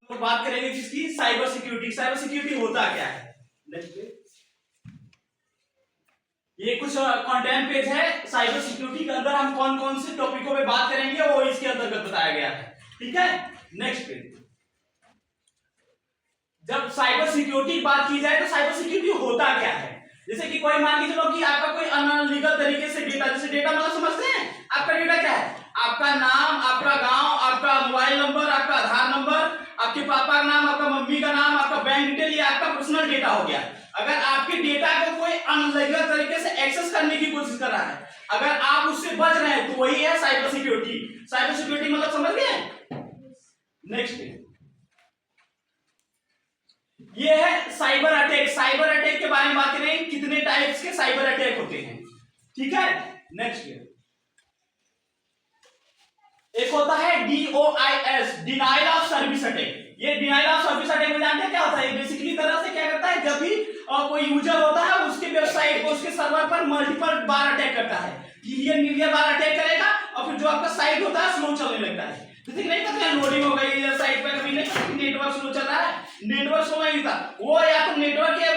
तो बात करेंगे जिसकी साइबर सिक्योरिटी। साइबर सिक्योरिटी होता क्या है? ये कुछ कंटेंट पेज है साइबर सिक्योरिटी के अंदर। हम कौन कौन से टॉपिकों पे बात करेंगे वो इसके अंतर्गत बताया गया है। ठीक है, नेक्स्ट पेज। जब साइबर सिक्योरिटी की बात की जाए तो साइबर सिक्योरिटी होता क्या है? जैसे कि कोई मान के चलो कि आपका कोई अनलीगल तरीके से डेटा, जैसे डेटा मतलब समझते हैं, आपका डेटा क्या है? आपका नाम, आपका गांव, आपका मोबाइल नंबर, आपका आधार नंबर, आपके पापा का नाम, आपका मम्मी का नाम, आपका बैंक डिटेल, ये आपका पर्सनल डेटा हो गया। अगर आपके डेटा को कोई अनलीगल तरीके से एक्सेस करने की कोशिश कर रहा है, अगर आप उससे बच रहे हैं तो वही है साइबर सिक्योरिटी। साइबर सिक्योरिटी मतलब समझ गए? नेक्स्ट, ये है साइबर अटैक। साइबर अटैक के बारे में बात करें, कितने टाइप्स के साइबर अटैक होते हैं। ठीक है, नेक्स्ट, एक होता है DOIS, denial of service attack. ये डिनाइल ऑफ सर्विस अटैक में जानते हैं क्या होता है? बेसिकली तरह से क्या करता है, जब भी कोई यूजर होता है उसके वेबसाइट को, उसके सर्वर पर मल्टीपल बार अटैक करता है, मिलियन बार अटैक करेगा और फिर जो आपका साइट होता है स्लो चलने लगता है। जैसे नहीं करते हैं, लोडिंग हो गई या साइट पे, कभी नहीं नेटवर्क स्लो चल रहा है, नेटवर्क स्लो नहीं था, वो या तो नेटवर्क के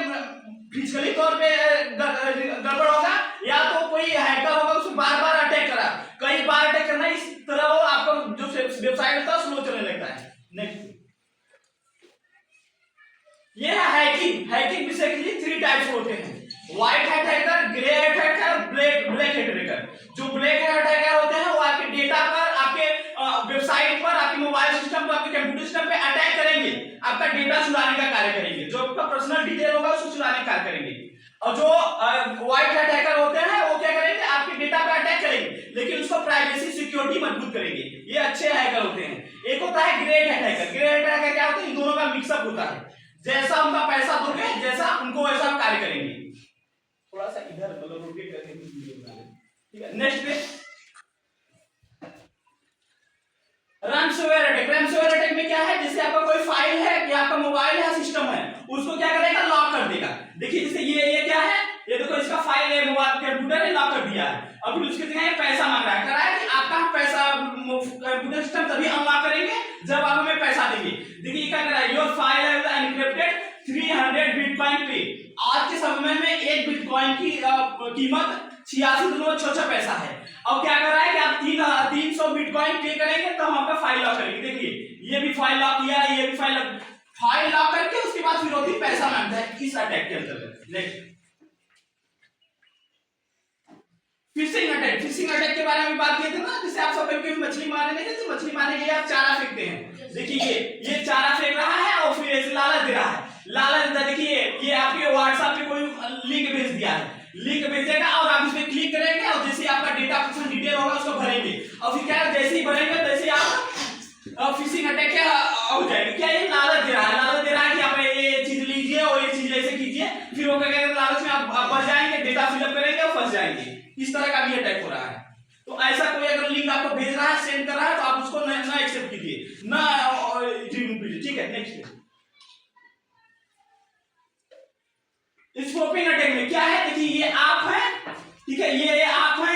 फिजिकली तौर पे गड़बड़ होगा या तो कोई हैकर होगा उसको बार बार अटैक करा, कई बार अटैक करना, इस तरह वो आपका जो वेबसाइट होता है स्लो चलने लगता है। नेक्स्ट, ये है हैकिंग। हैकिंग बेसिकली 3 टाइप्स होते हैं, white hat hacker, grey hat hacker, black hat hacker. जो ब्लैक हैट हैकर होते हैं वो आपके डेटा पर, आपके वेबसाइट पर, आपके मोबाइल सिस्टम पर, आपके कंप्यूटर सिस्टम पे अटैक करेंगे, आपका डेटा चुराने का कार्य करेंगे, जो आपका पर्सनल डिटेल होगा उसको चुराने का कार्य करेंगे। और जो व्हाइट हैट हैकर होते हैं वो क्या करेंगे, आपके डेटा पर अटैक करेंगे लेकिन उसको प्राइवेसी सिक्योरिटी मजबूत करेंगे, ये अच्छे हैकर होते हैं। एक होता है grey hat hacker. Grey hat hacker क्या होता है, इन दोनों का मिक्सअप होता है, जैसा उनका पैसा दोगे जैसा उनको वैसा कार्य करेंगे। थोड़ा सा इधर मतलब रोटेट करके वीडियो बना लें। ठीक है, नेक्स्ट पे रैनसमवेयर अटैक। रैनसमवेयर अटैक में क्या है, जैसे आपका कोई फाइल है या आपका मोबाइल है, सिस्टम है, उसको क्या करेगा, लॉक कर देगा। देखिए जैसे ये क्या है, ये देखो इसका फाइल है, मोबाइल कंप्यूटर है, लॉक कर दिया है। अब फिर उसके जगह पैसा मांग रहा है, कह रहा है कि आपका पैसा कंप्यूटर सिस्टम तभी अनलॉक करेंगे जब आप हमें पैसा देंगे। देखिए क्या कर रहा है, your file is encrypted 300 bitcoin पे। आज के समय में 1 बिटकॉइन की कीमत 86.66 पैसा है। अब क्या कर रहा है कि आप 300 बिटकॉइन पे करेंगे तो हम आपका फाइल लॉक करेंगे। देखिए ये भी फाइल लॉक किया है, ये भी फाइल लॉक करके उसके बाद फिर होती पैसा मांगता है इस अटैक के अंतर्गत। Next, phishing attack. Phishing attack के बारे में बात किए थे ना, जैसे आप सब कभी मछली मारने गए थे, मछली मारने के लिए आप चारा फेंकते हैं। देखिए ये चारा फेंक रहा है और फिर ऐसे लालच दे रहा है, लालच देता। देखिए ये आपके व्हाट्सएप पे कोई लिंक भेज दिया है, लिंक भेजेगा और आप उसमें क्लिक करेंगे और जैसे आपका डेटा पर्सनल डिटेल होगा उसको भरेंगे और फिर क्या जैसे ही भरेंगे तैसे आप फिशिंग अटैक क्या हो जाएगी। क्या ये लालच दे रहा है, लालच दे रहा है कि आप ये चीज लीजिए और ये चीज ऐसे कीजिए, फिर वो क्या करेंगे, लालच में आप फंस जाएंगे, डेटा फिलअप करेंगे और फंस जाएंगे। इस तरह का भी अटैक हो रहा है। तो ऐसा कोई अगर लिंक आपको भेज रहा है, सेंड कर रहा है, तो आप उसको ना एक्सेप्ट कीजिए, ना रिमूव कीजिए। ठीक है, नेक्स्ट, स्पूफिंग अटैक में क्या है, देखिए ये आप है, ठीक है, ये आप है,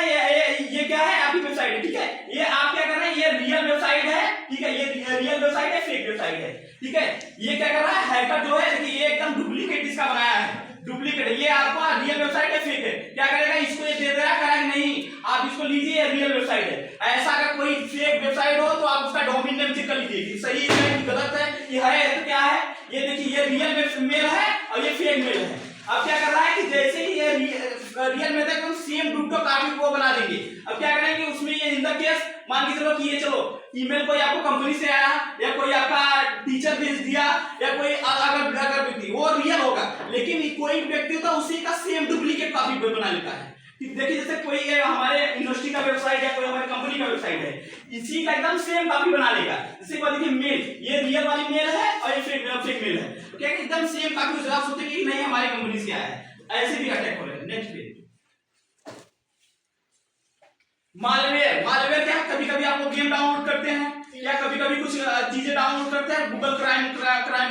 ये क्या है, आपकी वेबसाइट है। ठीक है, ये आप क्या कर रहे हैं, ये रियल वेबसाइट है, ठीक है, ये रियल वेबसाइट है, फेक वेबसाइट है। ठीक है, ये क्या कर रहा है, हैकर जो है, देखिए ये एकदम डुप्लीकेट इसका बनाया है, डुप्लीकेट। ये आपका रियल वेबसाइट है, फेक है। क्या करेगा, इसको ये दे दे रहा है, नहीं आप इसको लीजिए, ये रियल वेबसाइट है। ऐसा अगर कोई फेक वेबसाइट हो तो आप उसका डोमेन नेम चेक कर लीजिए कि सही है कि गलत है, ये है तो क्या है। ये देखिए ये रियल मेल है और ये फेक मेल है। अब क्या कर रहा है कि जैसे ही ये रियल में था सेम डुप्टो कॉपी को बना देंगे। अब क्या करेंगे, उसमें ये इन द केस मान के चलो कि ये चलो ईमेल कोई आपको कंपनी से आया या कोई आपका टीचर भेज दिया या कोई अगर व्यक्ति, वो रियल होगा, लेकिन कोई व्यक्ति होता उसी का सेम डुप्लीकेट कॉपी बना लेता है। देखिए जैसे कोई हमारे यूनिवर्सिटी का वेबसाइट है, कोई हमारी कंपनी का वेबसाइट है, इसी का एकदम सेम कॉपी बना लेगा। जैसे देखिए मेल, ये रियल वाली मेल है और ये फेक मेल है, तो क्या एकदम सेम कॉपी आप सोचते कि नहीं हमारी कंपनी से आया है, ऐसे भी अटैक हो रहे हैं। Next page, malware. मालवेयर क्या है, कभी कभी आप लोग गेम डाउनलोड करते हैं या कभी कभी कुछ चीजें डाउनलोड करते हैं, गूगल क्राइम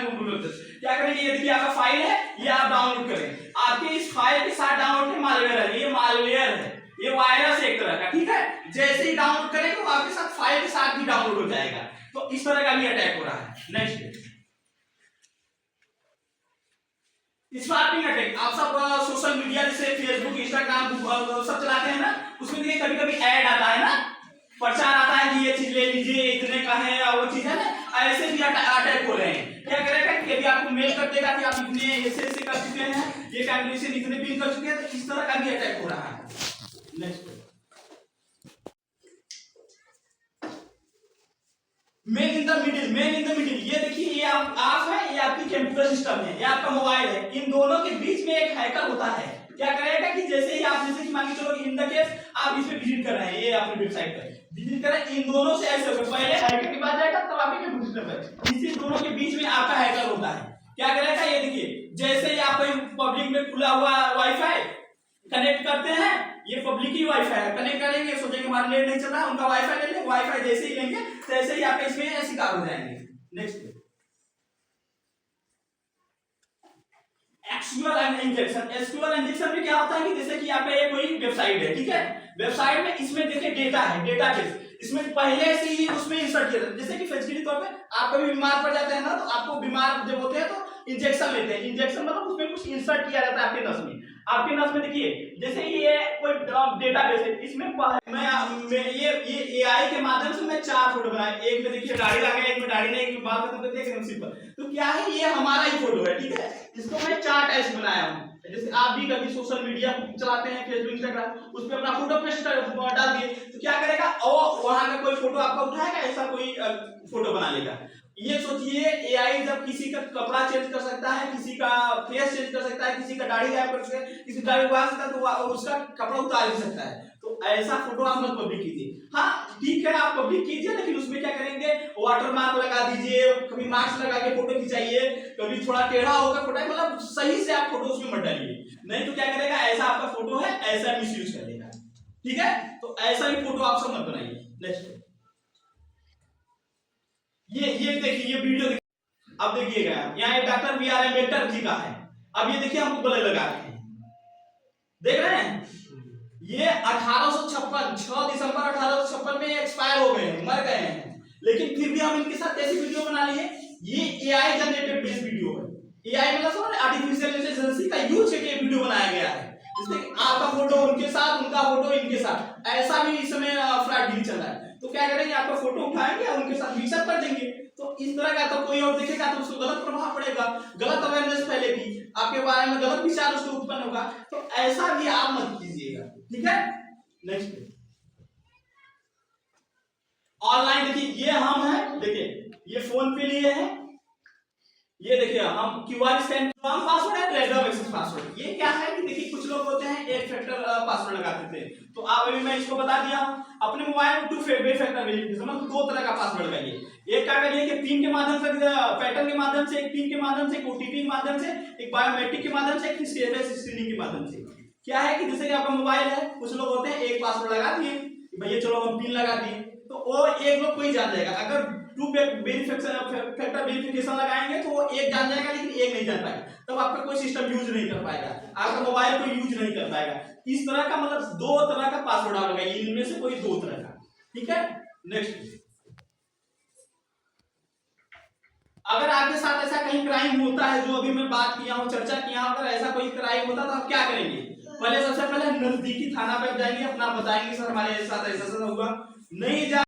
गूगल क्या करेंगे, ये देखिए आपका फाइल है, ये आप डाउनलोड करें, आपके इस फाइल के साथ डाउनलोड के मालवेयर है, ये मालवेयर है, ये वायरस एक तरह का। ठीक है, जैसे ही डाउनलोड करेंगे वो आपके साथ फाइल के साथ भी डाउनलोड हो जाएगा। तो इस तरह का भी अटैक हो रहा है। नेक्स्ट स्पार्पिंग अटैक। आप सब सोशल मीडिया जैसे फेसबुक इंस्टाग्राम सब चलाते हैं ना, उसमें देखिए कभी कभी ऐड आता है ना, प्रचार आता है कि ये चीज ले लीजिए, इतने का है और वो चीज है ना, ऐसे भी अटैक हो रहे हैं। क्या करेगा कि अभी आपको मेल कर देगा कि आप इतने ऐसे कर चुके हैं, ये कैंडिडेट इतने पिन कर चुके हैं, तो इस तरह का भी अटैक हो रहा है। Next main in the middle. ये देखिए ये आप है, ये आपकी कंप्यूटर सिस्टम है, ये आपका मोबाइल है, इन दोनों के बीच में एक हैकर होता है। क्या करेगा कि जैसे ही आप जैसे कि मान के चलो इन द केस आप इस पे विजिट कर रहे हैं, ये अपनी वेबसाइट पर विजिट कर रहे हैं, इन दोनों से ऐसे होगा, पहले हैकर के पास जाएगा तब आपके कंप्यूटर पर, इसी दोनों के बीच में आपका हैकर होता है। क्या करेगा, ये देखिए जैसे ही आप पब्लिक में खुला हुआ वाईफाई कनेक्ट करते हैं, ये पब्लिक ही वाईफाई है, कनेक्ट करेंगे, सोचेंगे हमारा नेट नहीं चल रहा, उनका वाईफाई ले लेंगे, वाईफाई जैसे ही लेंगे तैसे ही आप इसमें शिकार हो जाएंगे। Next SQL injection. SQL injection में क्या होता है कि जैसे कि यहाँ पे कोई वेबसाइट है, ठीक है, वेबसाइट में इसमें देखिए डेटा है, डेटाबेस, इसमें पहले से ही उसमें इंसर्ट किया था। जैसे कि फिजिकली तौर पे आप कभी बीमार पड़ जाते हैं ना, तो आपको बीमार जब होते हैं तो इंजेक्शन लेते हैं, इंजेक्शन मतलब उसमें कुछ इंसर्ट किया जाता है आपके नस में। आपके नस में देखिए जैसे ये कोई डेटाबेस है, इसमें मैं ये एआई के माध्यम से मैं 4 फोटो बनाए, एक में देखिए दाढ़ी लगा, एक में दाढ़ी नहीं, एक में बाल खत्म करके, एक में सिंपल। तो क्या है, ये हमारा ही फोटो है, ठीक है, इसको मैं 4 टाइप्स बनाया हूं। जैसे आप भी कभी सोशल मीडिया चलाते हैं, फेसबुक इंस्टाग्राम, उस पर अपना फोटो पेस्ट डाल दिए, तो क्या करेगा, और वहां का कोई फोटो आपका उठाएगा, ऐसा कोई फोटो बना लेगा। ये सोचिए एआई जब किसी का कपड़ा चेंज कर सकता है, किसी का फेस चेंज कर सकता है, किसी का दाढ़ी गायब कर सकता है, किसी का दाढ़ी उगा सकता है, तो उसका कपड़ा उतार भी सकता है। तो ऐसा फोटो आप मत पब्लिक कीजिए। हाँ ठीक है, आप पब्लिक कीजिए, लेकिन उसमें क्या करेंगे, वाटर मार्क लगा दीजिए, कभी मार्क्स लगा के फोटो खिंचाइए, कभी थोड़ा टेढ़ा होकर फोटो, मतलब सही से आप फोटो उसमें मत डालिए, नहीं तो क्या करेगा, ऐसा आपका फोटो है, ऐसा मिसयूज कर लेगा। ठीक है, तो ऐसा ही फोटो आप सब मत बनाइए। नेक्स्ट ये देखिए, ये वीडियो देखिए, अब देखिएगा यहाँ एक डॉक्टर बी.आर. अम्बेडकर जी का है। अब ये देखिए हमको गले लगा रहे हैं, देख रहे हैं, ये 1856 6 दिसंबर 1856 में एक्सपायर हो गए हैं, मर गए हैं, लेकिन फिर भी हम इनके साथ ऐसी वीडियो बना लिए। ये एआई जनरेटेड बेस्ड वीडियो है, एआई मतलब समझ, आर्टिफिशियल इंटेलिजेंस का यूज करके वीडियो बनाया गया है, जैसे आपका फोटो उनके साथ, उनका फोटो इनके साथ, ऐसा भी इस समय फ्रॉड चल रहा है। तो क्या करेंगे, आपका फोटो उठाएंगे और उनके साथ मिक्सअप कर देंगे, तो इस तरह का तो कोई और देखेगा तो उसको गलत प्रभाव पड़ेगा, गलत अवेयरनेस फैलेगी, आपके बारे में गलत विचार उसको उत्पन्न होगा। तो ऐसा भी आप मत कीजिएगा, ठीक है। नेक्स्ट ऑनलाइन देखिए, ये हम है, देखिए ये फोन पे लिए हैं, ये देखिए हम क्यूआर स्कैन पासवर्ड है, रैंडम एक्सेस पासवर्ड। ये क्या है कि देखिए कुछ लोग होते हैं एक फैक्टर पासवर्ड लगाते थे, तो आप अभी मैं इसको बता दिया हूं, अपने मोबाइल में 2 फैक्टर वेरिफिकेशन मतलब 2 तरह का पासवर्ड लगाइए। एक क्या करिए कि पिन के माध्यम से, पैटर्न के माध्यम से, एक पिन के माध्यम से, एक ओटीपी के माध्यम से, एक बायोमेट्रिक के माध्यम से, एक फेस स्क्रीनिंग के माध्यम से। क्या है कि जैसे कि आपका मोबाइल है, कुछ लोग होते हैं एक पासवर्ड लगा दिए, भैया चलो हम पिन लगा दिए, तो वो एक लोग कोई जान जाएगा। अगर 2 फैक्टर वेरिफिकेशन लगाएंगे तो वो एक जान जाएगा, लेकिन एक नहीं जान पाएगा, तब आपका कोई सिस्टम यूज नहीं कर पाएगा, आपका मोबाइल कोई यूज नहीं कर पाएगा। इस तरह का मतलब 2 तरह का पासवर्ड आप लगाइए, इनमें से कोई 2 तरह का, ठीक है। नेक्स्ट, अगर आपके साथ ऐसा कहीं क्राइम होता है, जो अभी मैं बात किया हूं, चर्चा किया हूं, अगर ऐसा कोई क्राइम होता तो आप क्या करेंगे, पहले सबसे पहले नजदीकी थाना पे जाएंगे, अपना बताएंगे सर हमारे साथ ऐसा हुआ, नहीं जा